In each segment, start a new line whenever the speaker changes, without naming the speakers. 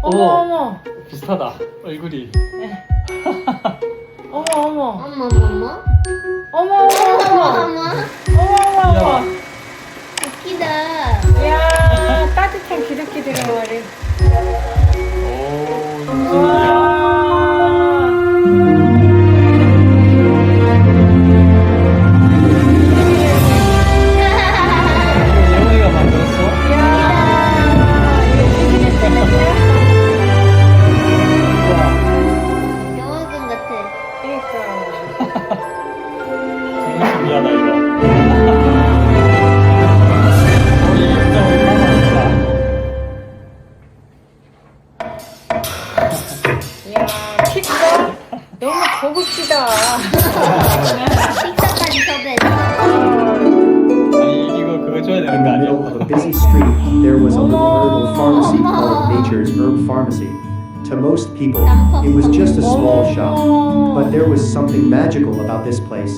어머,
오.
어머.
비슷하다. 얼굴이.
어머, 어머.
어머 어머
어머,
어머
어머, 어머.
어머
어머, 어머.
웃기다.
이야, 따뜻한 기름기 들은 머리.
오, 무슨 일이야?
와.
예원이가 만들었어?
이야, 이거 비즈니스 했냐?
우와,
영화관 같아.
그러니까.
정말 신기하다 이거. 우리 입장을 따라한다.
이야, 픽서? 너무 고급지다.
식사까지 섭외했어.
아니 이거 그거 줘야 되는
In
거
the
아니야?
middle of a busy street, there was a little herbal pharmacy called Nature's Herb Pharmacy. To most people, it was just a small shop, but there was something magical about this place.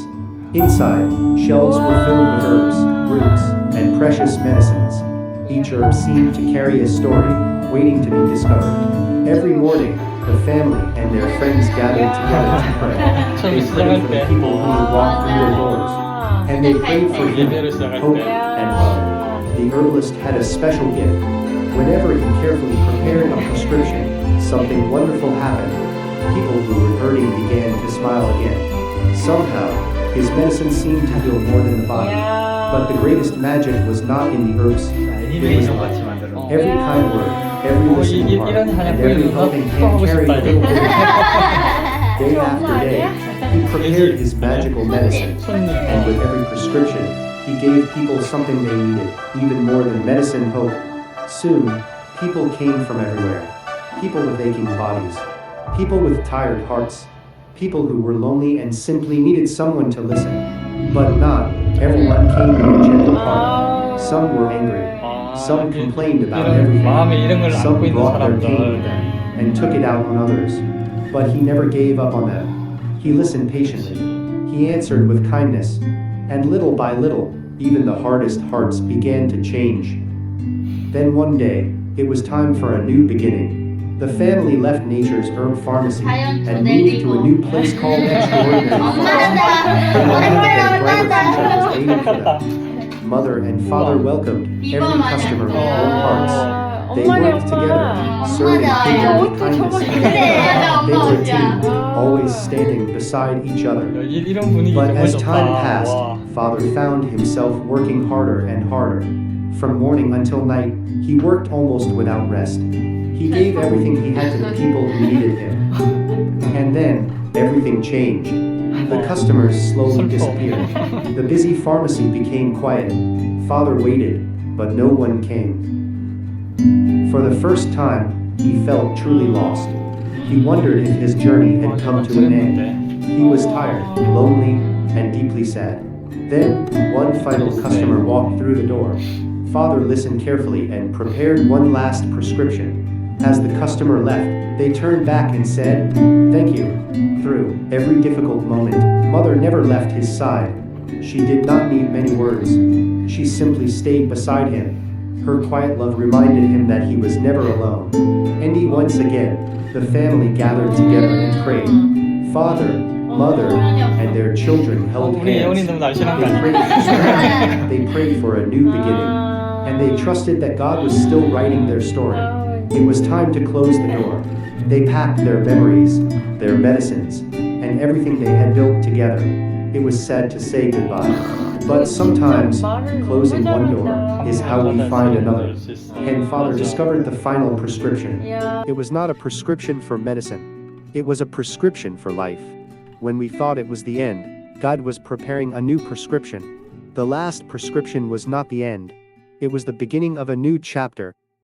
Inside, shelves were filled with herbs, roots, and precious medicines. Each herb seemed to carry a story, waiting to be discovered. Every morning, the family and their friends gathered together to pray. They prayed for the people who would walk through their doors, and they prayed for healing, hope, and love. The herbalist had a special gift. Whenever he carefully prepared a prescription, something wonderful happened. People who were hurting began to smile again. Somehow, his medicine seemed to heal more than the body. But the greatest magic was not in the herbs, it was
애니메이션 같이
life.
만들어.
Every kind word, every listening heart,
이런 하나
and every
보이는
helping
거
hand
하고
carried
싶다,
a little
이거.
bit. Day after day, he prepared his magical medicine.
손님.
And with every prescription, he gave people something they needed, even more than medicine hope. Soon, people came from everywhere. People with aching bodies, people with tired hearts, people who were lonely and simply needed someone to listen. But not everyone came with a gentle heart. Some were angry. Some complained about everything.
마음에 이런 걸
Some
안고 있는
brought their pain
사람들.
with them and took it out on others. But he never gave up on them. He listened patiently. He answered with kindness. And little by little, even the hardest hearts began to change. Then one day, it was time for a new beginning. The family left Nature's Herb Pharmacy and moved to a new place called Extraordinary Pharmacy. The moment their brighter futures waited for them. Mother and father welcomed every customer with warm hearts. They worked together, serving people with kindness. They were a team, always standing beside each other.
이런 분위기
But
정말
as
좋다.
time passed,
와.
father found himself working harder and harder. From morning until night, he worked almost without rest. He gave everything he had to the people who needed him. And then, everything changed. The customers slowly disappeared. The busy pharmacy became quiet. Father waited, but no one came. For the first time, he felt truly lost. He wondered if his journey had come to an end. He was tired, lonely, and deeply sad. Then, one final customer walked through the door. Father listened carefully and prepared one last prescription. As the customer left, they turned back and said, "Thank you." Through every difficult moment, Mother never left his side. She did not need many words. She simply stayed beside him. Her quiet love reminded him that he was never alone. And once again, the family gathered together and prayed. Father, Mother, and their children held
우리 예원이
hands.
너무 날씬한 거
They
아니야?
prayed for strength. They prayed for a new beginning. And they trusted that God was still writing their story. It was time to close the door. They packed their memories, their medicines, and everything they had built together. It was sad to say goodbye. But sometimes, closing one door is how we find another. And Father discovered the final prescription.
이야.
It was not a prescription for medicine. It was a prescription for life. When we thought it was the end, God was preparing a new prescription. The last prescription was not the end. It was the beginning of a new chapter,